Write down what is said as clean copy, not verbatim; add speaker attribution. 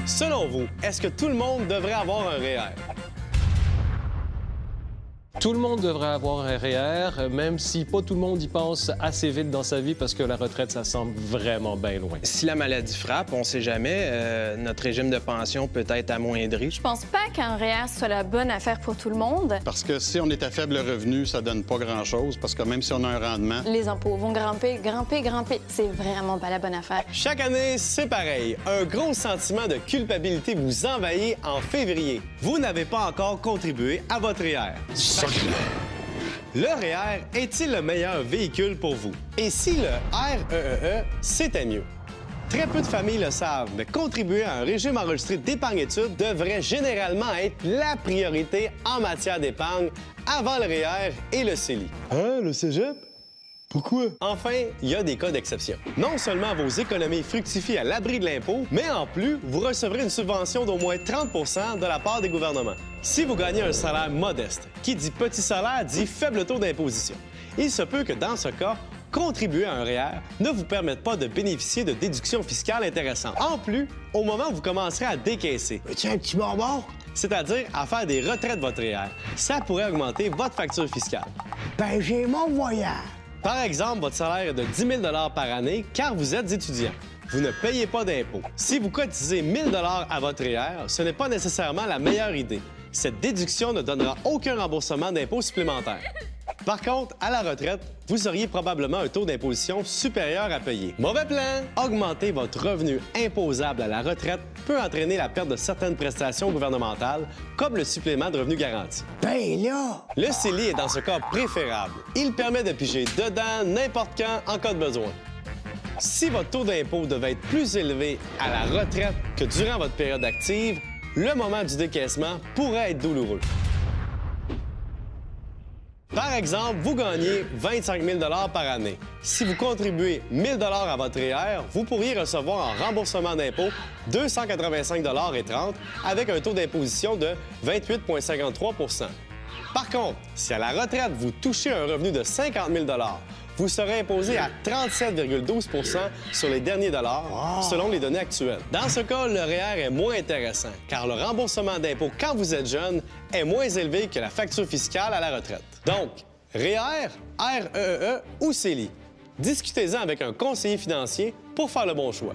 Speaker 1: Selon vous, est-ce que tout le monde devrait avoir un REER?
Speaker 2: Tout le monde devrait avoir un REER, même si pas tout le monde y pense assez vite dans sa vie parce que la retraite, ça semble vraiment bien loin.
Speaker 3: Si la maladie frappe, on ne sait jamais, notre régime de pension peut être amoindri.
Speaker 4: Je pense pas qu'un REER soit la bonne affaire pour tout le monde.
Speaker 5: Parce que si on est à faible revenu, ça donne pas grand-chose, parce que même si on a un rendement...
Speaker 4: Les impôts vont grimper, grimper, grimper. C'est vraiment pas la bonne affaire.
Speaker 1: Chaque année, c'est pareil. Un gros sentiment de culpabilité vous envahit en février. Vous n'avez pas encore contribué à votre REER. Le REER est-il le meilleur véhicule pour vous? Et si le REEE, c'était mieux? Très peu de familles le savent, mais contribuer à un régime enregistré d'épargne-études devrait généralement être la priorité en matière d'épargne avant le REER et le CELI.
Speaker 6: Hein, le cégep? Pourquoi?
Speaker 1: Enfin, il y a des cas d'exception. Non seulement vos économies fructifient à l'abri de l'impôt, mais en plus, vous recevrez une subvention d'au moins 30 de la part des gouvernements. Si vous gagnez un salaire modeste, qui dit petit salaire dit faible taux d'imposition, il se peut que dans ce cas, contribuer à un REER ne vous permette pas de bénéficier de déductions fiscales intéressantes. En plus, au moment où vous commencerez à décaisser,
Speaker 6: Tiens, un petit bonbon?
Speaker 1: c'est-à-dire à faire des retraits de votre REER, ça pourrait augmenter votre facture fiscale.
Speaker 6: Ben, j'ai mon voyage.
Speaker 1: Par exemple, votre salaire est de 10 000 par année car vous êtes étudiant. Vous ne payez pas d'impôts. Si vous cotisez 1 000 à votre REER, ce n'est pas nécessairement la meilleure idée. Cette déduction ne donnera aucun remboursement d'impôts supplémentaires. Par contre, à la retraite, vous auriez probablement un taux d'imposition supérieur à payer. Mauvais plan! Augmenter votre revenu imposable à la retraite peut entraîner la perte de certaines prestations gouvernementales, comme le supplément de revenu garanti.
Speaker 6: Ben là!
Speaker 1: Le CELI est dans ce cas préférable. Il permet de piger dedans n'importe quand en cas de besoin. Si votre taux d'impôt devait être plus élevé à la retraite que durant votre période active, le moment du décaissement pourrait être douloureux. Par exemple, vous gagnez 25 000 par année. Si vous contribuez 1 000 à votre REER, vous pourriez recevoir en remboursement d'impôt 285,30 $ avec un taux d'imposition de 28,53 %. Par contre, si à la retraite, vous touchez un revenu de 50 000 vous serez imposé à 37,12 % sur les derniers dollars, selon les données actuelles. Dans ce cas, le REER est moins intéressant, car le remboursement d'impôt quand vous êtes jeune est moins élevé que la facture fiscale à la retraite. Donc, REER, REEE ou CELI. Discutez-en avec un conseiller financier pour faire le bon choix.